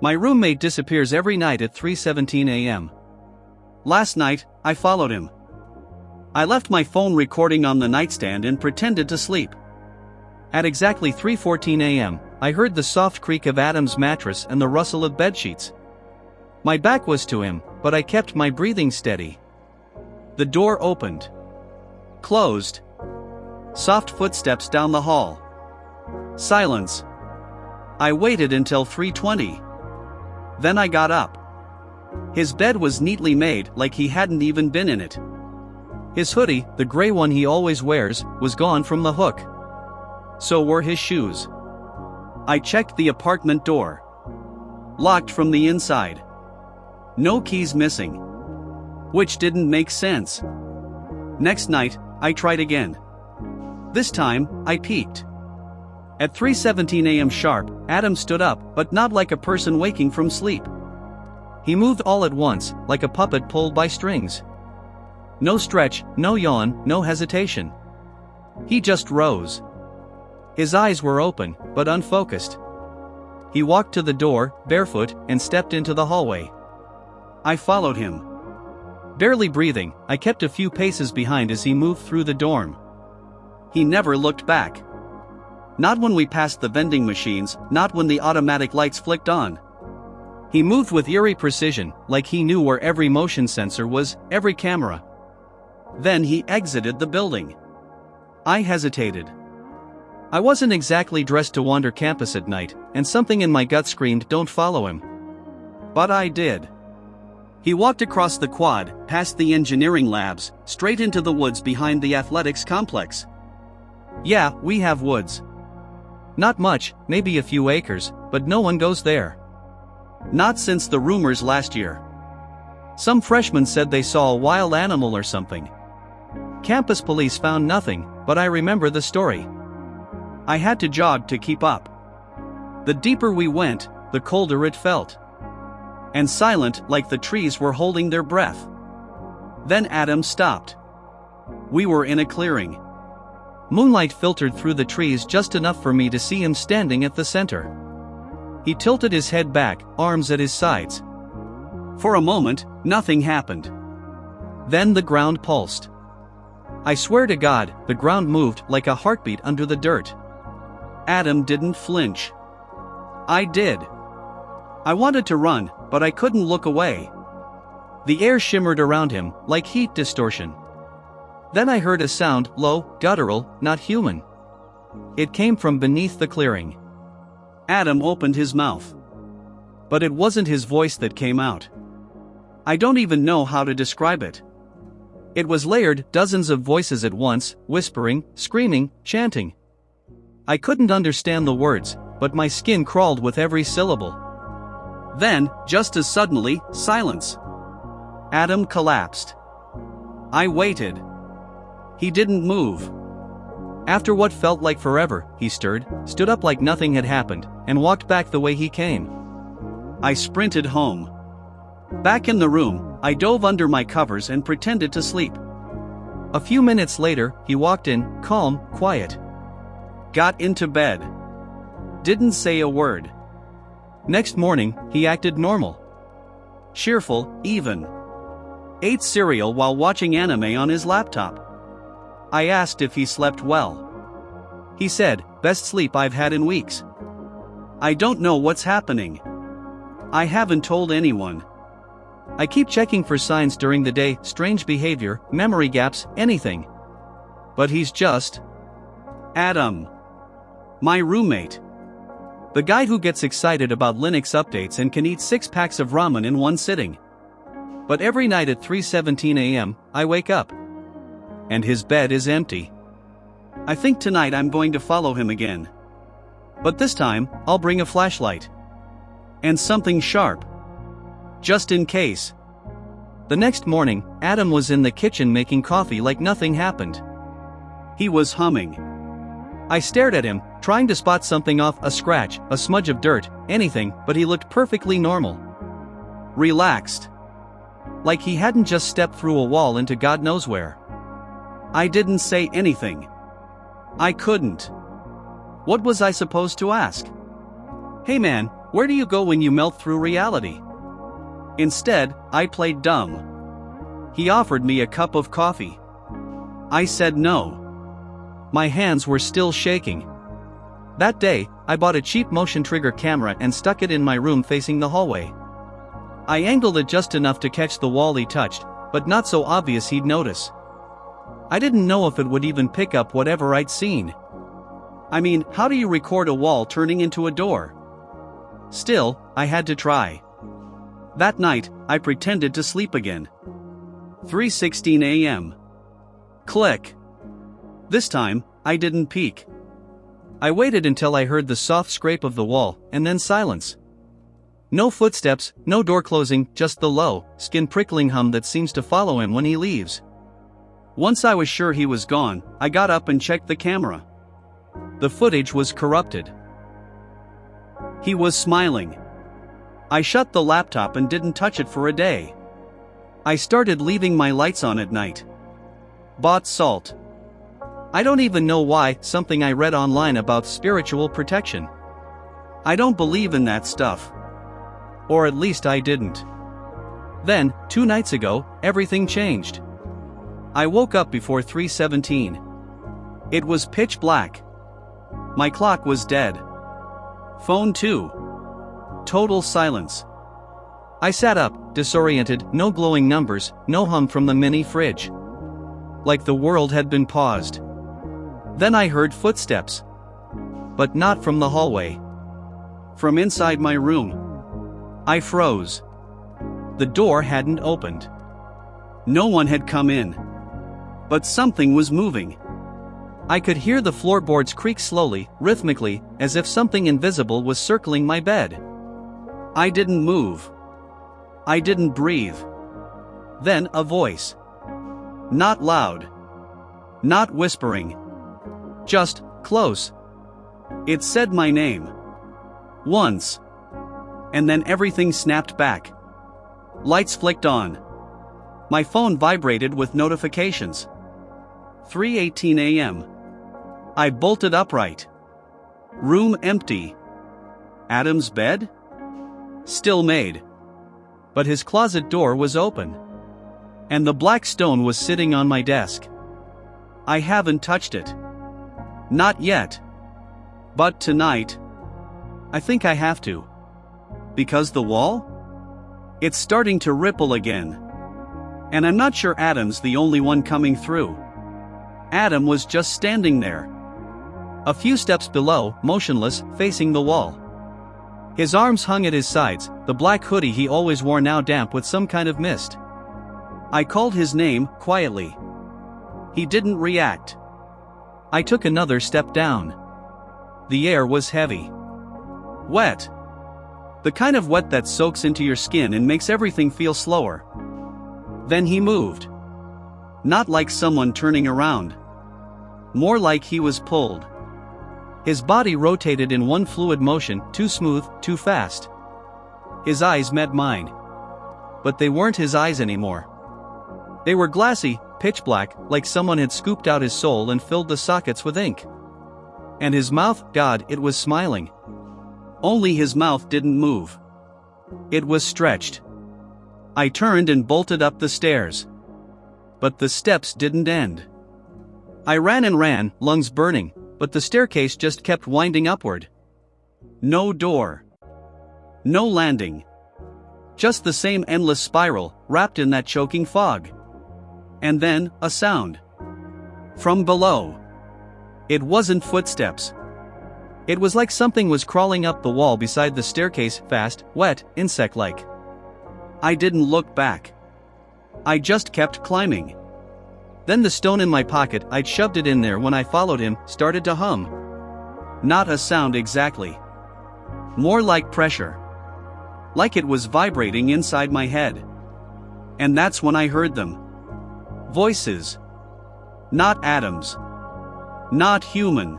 My roommate disappears every night at 3:17 a.m. Last night, I followed him. I left my phone recording on the nightstand and pretended to sleep. At exactly 3:14 a.m., I heard the soft creak of Adam's mattress and the rustle of bedsheets. My back was to him, but I kept my breathing steady. The door opened. Closed. Soft footsteps down the hall. Silence. I waited until 3:20. Then I got up. His bed was neatly made, like he hadn't even been in it. His hoodie, the gray one he always wears, was gone from the hook. So were his shoes. I checked the apartment door. Locked from the inside. No keys missing. Which didn't make sense. Next night, I tried again. This time, I peeked. At 3:17 a.m. sharp, Adam stood up, but not like a person waking from sleep. He moved all at once, like a puppet pulled by strings. No stretch, no yawn, no hesitation. He just rose. His eyes were open, but unfocused. He walked to the door, barefoot, and stepped into the hallway. I followed him. Barely breathing, I kept a few paces behind as he moved through the dorm. He never looked back. Not when we passed the vending machines, not when the automatic lights flicked on. He moved with eerie precision, like he knew where every motion sensor was, every camera. Then he exited the building. I hesitated. I wasn't exactly dressed to wander campus at night, and something in my gut screamed, "Don't follow him." But I did. He walked across the quad, past the engineering labs, straight into the woods behind the athletics complex. Yeah, we have woods. Not much, maybe a few acres, but no one goes there. Not since the rumors last year. Some freshmen said they saw a wild animal or something. Campus police found nothing, but I remember the story. I had to jog to keep up. The deeper we went, the colder it felt. And silent, like the trees were holding their breath. Then Adam stopped. We were in a clearing. Moonlight filtered through the trees just enough for me to see him standing at the center. He tilted his head back, arms at his sides. For a moment, nothing happened. Then the ground pulsed. I swear to God, the ground moved like a heartbeat under the dirt. Adam didn't flinch. I did. I wanted to run, but I couldn't look away. The air shimmered around him, like heat distortion. Then I heard a sound, low, guttural, not human. It came from beneath the clearing. Adam opened his mouth. But it wasn't his voice that came out. I don't even know how to describe it. It was layered, dozens of voices at once, whispering, screaming, chanting. I couldn't understand the words, but my skin crawled with every syllable. Then, just as suddenly, silence. Adam collapsed. I waited. He didn't move. After what felt like forever, he stood up like nothing had happened, and walked back the way he came. I sprinted home. Back in the room, I dove under my covers and pretended to sleep. A few minutes later, he walked in, calm, quiet. Got into bed. Didn't say a word. Next morning, he acted normal. Cheerful, even. Ate cereal while watching anime on his laptop. I asked if he slept well. He said, "Best sleep I've had in weeks." I don't know what's happening. I haven't told anyone. I keep checking for signs during the day, strange behavior, memory gaps, anything. But he's just Adam. My roommate. The guy who gets excited about Linux updates and can eat 6 packs of ramen in one sitting. But every night at 3:17 a.m., I wake up. And his bed is empty. I think tonight I'm going to follow him again. But this time, I'll bring a flashlight. And something sharp. Just in case. The next morning, Adam was in the kitchen making coffee like nothing happened. He was humming. I stared at him, trying to spot something off, a scratch, a smudge of dirt, anything, but he looked perfectly normal. Relaxed. Like he hadn't just stepped through a wall into God knows where. I didn't say anything. I couldn't. What was I supposed to ask? "Hey man, Where do you go when you melt through reality? Instead, I played dumb. He offered me a cup of coffee. I said no. My hands were still shaking. That day, I bought a cheap motion trigger camera and stuck it in my room facing the hallway. I angled it just enough to catch the wall he touched, but not so obvious he'd notice. I didn't know if it would even pick up whatever I'd seen. I mean, how do you record a wall turning into a door? Still, I had to try. That night, I pretended to sleep again. 3:16 a.m. Click. This time, I didn't peek. I waited until I heard the soft scrape of the wall, and then silence. No footsteps, no door closing, just the low, skin-prickling hum that seems to follow him when he leaves. Once I was sure he was gone, I got up and checked the camera. The footage was corrupted. He was smiling. I shut the laptop and didn't touch it for a day. I started leaving my lights on at night. Bought salt. I don't even know why, something I read online about spiritual protection. I don't believe in that stuff. Or at least I didn't. Then, 2 nights ago, everything changed. I woke up before 3:17. It was pitch black. My clock was dead. Phone too. Total silence. I sat up, disoriented, no glowing numbers, no hum from the mini fridge. Like the world had been paused. Then I heard footsteps. But not from the hallway. From inside my room. I froze. The door hadn't opened. No one had come in. But something was moving. I could hear the floorboards creak slowly, rhythmically, as if something invisible was circling my bed. I didn't move. I didn't breathe. Then a voice. Not loud. Not whispering. Just close. It said my name. Once. And then everything snapped back. Lights flicked on. My phone vibrated with notifications. 3:18 a.m. I bolted upright. Room empty. Adam's bed? Still made. But his closet door was open. And the black stone was sitting on my desk. I haven't touched it. Not yet. But tonight, I think I have to. Because the wall? It's starting to ripple again. And I'm not sure Adam's the only one coming through. Adam was just standing there. A few steps below, motionless, facing the wall. His arms hung at his sides, the black hoodie he always wore now damp with some kind of mist. I called his name, quietly. He didn't react. I took another step down. The air was heavy. Wet. The kind of wet that soaks into your skin and makes everything feel slower. Then he moved. Not like someone turning around. More like he was pulled. His body rotated in one fluid motion, too smooth, too fast. His eyes met mine. But they weren't his eyes anymore. They were glassy, pitch black, like someone had scooped out his soul and filled the sockets with ink. And his mouth, God, it was smiling. Only his mouth didn't move. It was stretched. I turned and bolted up the stairs. But the steps didn't end. I ran and ran, lungs burning, but the staircase just kept winding upward. No door. No landing. Just the same endless spiral, wrapped in that choking fog. And then, a sound. From below. It wasn't footsteps. It was like something was crawling up the wall beside the staircase, fast, wet, insect-like. I didn't look back. I just kept climbing. Then the stone in my pocket, I'd shoved it in there when I followed him, started to hum. Not a sound exactly. More like pressure. Like it was vibrating inside my head. And that's when I heard them. Voices. Not Adam's. Not human.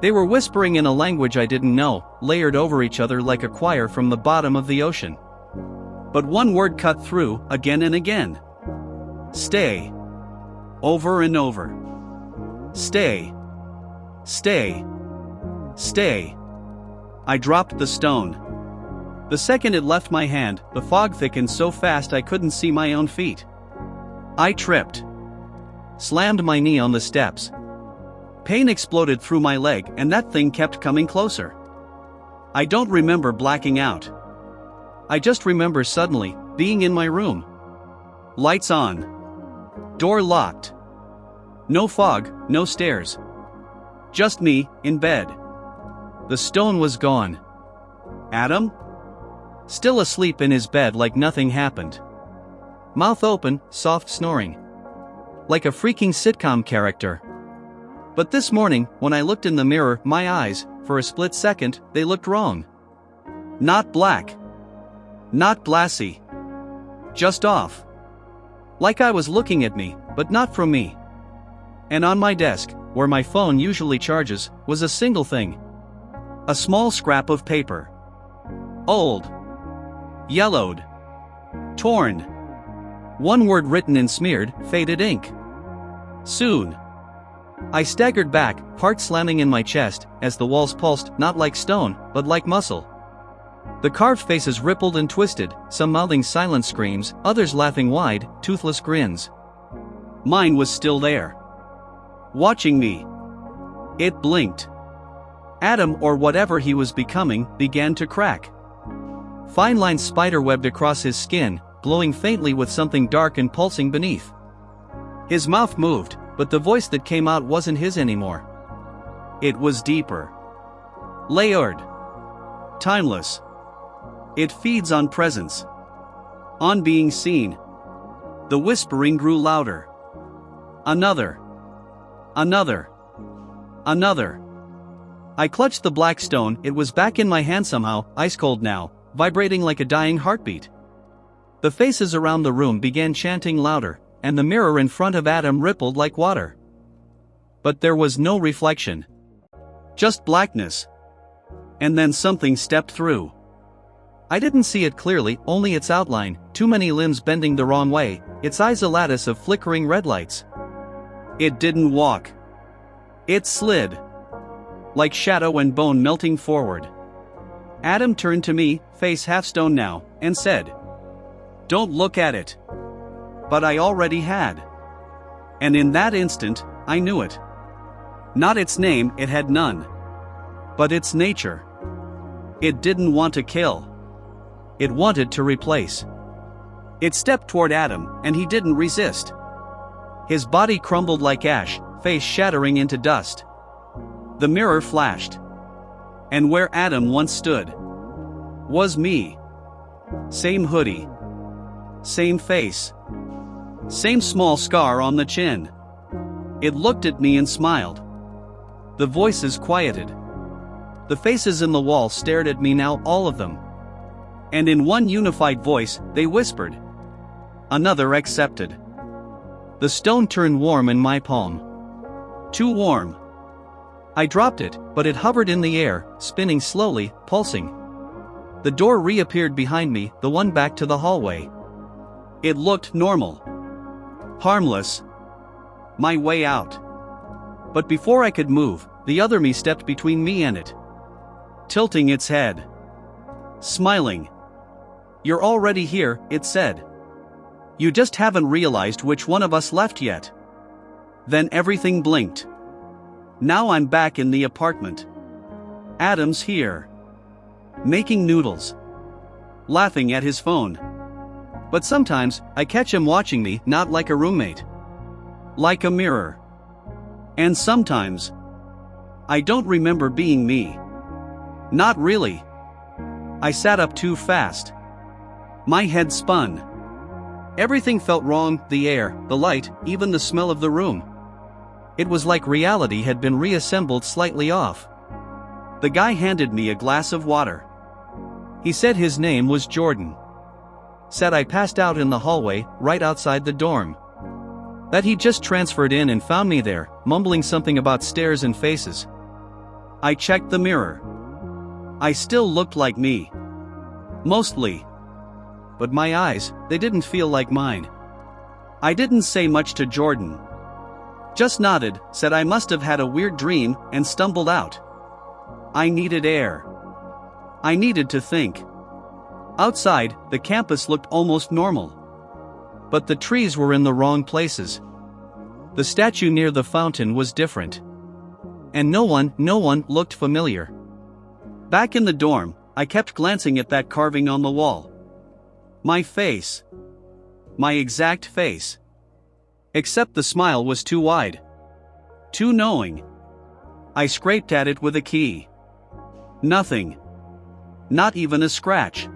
They were whispering in a language I didn't know, layered over each other like a choir from the bottom of the ocean. But one word cut through, again and again. Stay. Over and over. Stay. Stay. Stay. I dropped the stone. The second it left my hand, the fog thickened so fast I couldn't see my own feet. I tripped. Slammed my knee on the steps. Pain exploded through my leg and that thing kept coming closer. I don't remember blacking out. I just remember suddenly being in my room. Lights on. Door locked. No fog, no stairs. Just me, in bed. The stone was gone. Adam? Still asleep in his bed like nothing happened. Mouth open, soft snoring. Like a freaking sitcom character. But this morning, when I looked in the mirror, my eyes, for a split second, they looked wrong. Not black. Not glassy. Just off. Like I was looking at me, but not from me. And on my desk, where my phone usually charges, was a single thing. A small scrap of paper. Old. Yellowed. Torn. One word written in smeared, faded ink. Soon. I staggered back, heart slamming in my chest, as the walls pulsed, not like stone, but like muscle. The carved faces rippled and twisted, some mouthing silent screams, others laughing wide, toothless grins. Mine was still there. Watching me. It blinked. Adam, or whatever he was becoming, began to crack. Fine lines spiderwebbed across his skin, glowing faintly with something dark and pulsing beneath. His mouth moved, but the voice that came out wasn't his anymore. It was deeper. Layered. Timeless. It feeds on presence. On being seen. The whispering grew louder. Another. Another. Another. I clutched the black stone, it was back in my hand somehow, ice cold now, vibrating like a dying heartbeat. The faces around the room began chanting louder, and the mirror in front of Adam rippled like water. But there was no reflection. Just blackness. And then something stepped through. I didn't see it clearly, only its outline, too many limbs bending the wrong way, its eyes a lattice of flickering red lights. It didn't walk. It slid. Like shadow and bone melting forward. Adam turned to me, face half stone now, and said, "Don't look at it." But I already had. And in that instant, I knew it. Not its name, it had none. But its nature. It didn't want to kill. It wanted to replace. It stepped toward Adam, and he didn't resist. His body crumbled like ash, face shattering into dust. The mirror flashed. And where Adam once stood was me. Same hoodie. Same face. Same small scar on the chin. It looked at me and smiled. The voices quieted. The faces in the wall stared at me now, all of them. And in one unified voice, they whispered. Another accepted. The stone turned warm in my palm. Too warm. I dropped it, but it hovered in the air, spinning slowly, pulsing. The door reappeared behind me, the one back to the hallway. It looked normal. Harmless. My way out. But before I could move, the other me stepped between me and it. Tilting its head. Smiling. "You're already here," it said. "You just haven't realized which one of us left yet." Then everything blinked. Now I'm back in the apartment. Adam's here. Making noodles. Laughing at his phone. But sometimes, I catch him watching me, not like a roommate. Like a mirror. And sometimes, I don't remember being me. Not really. I sat up too fast. My head spun. Everything felt wrong, the air, the light, even the smell of the room. It was like reality had been reassembled slightly off. The guy handed me a glass of water. He said his name was Jordan. Said I passed out in the hallway, right outside the dorm. That he just transferred in and found me there, mumbling something about stairs and faces. I checked the mirror. I still looked like me. Mostly. But my eyes, they didn't feel like mine. I didn't say much to Jordan. Just nodded, said I must have had a weird dream, and stumbled out. I needed air. I needed to think. Outside, the campus looked almost normal. But the trees were in the wrong places. The statue near the fountain was different. And no one looked familiar. Back in the dorm, I kept glancing at that carving on the wall. My face. My exact face. Except the smile was too wide. Too knowing. I scraped at it with a key. Nothing. Not even a scratch.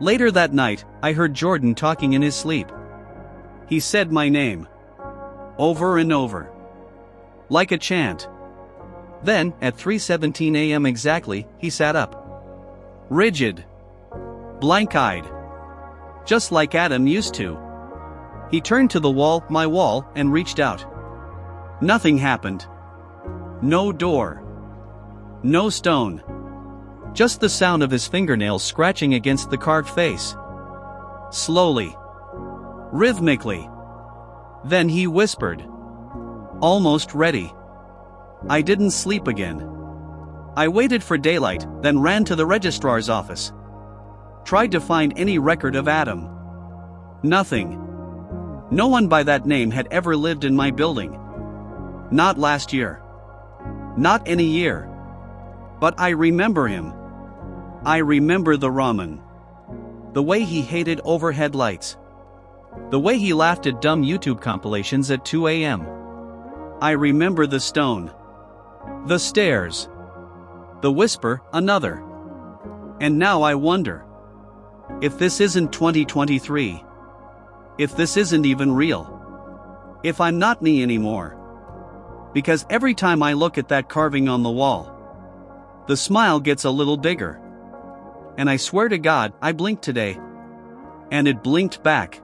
Later that night, I heard Jordan talking in his sleep. He said my name. Over and over. Like a chant. Then, at 3:17 a.m. exactly, he sat up. Rigid. Blank-eyed. Just like Adam used to. He turned to the wall, my wall, and reached out. Nothing happened. No door. No stone. Just the sound of his fingernails scratching against the carved face. Slowly. Rhythmically. Then he whispered. Almost ready. I didn't sleep again. I waited for daylight, then ran to the registrar's office. Tried to find any record of Adam. Nothing. No one by that name had ever lived in my building. Not last year. Not any year. But I remember him. I remember the ramen. The way he hated overhead lights. The way he laughed at dumb YouTube compilations at 2 a.m. I remember the stone. The stairs. The whisper, another. And now I wonder. If this isn't 2023. If this isn't even real. If I'm not me anymore. Because every time I look at that carving on the wall, the smile gets a little bigger. And I swear to God, I blinked today. And it blinked back.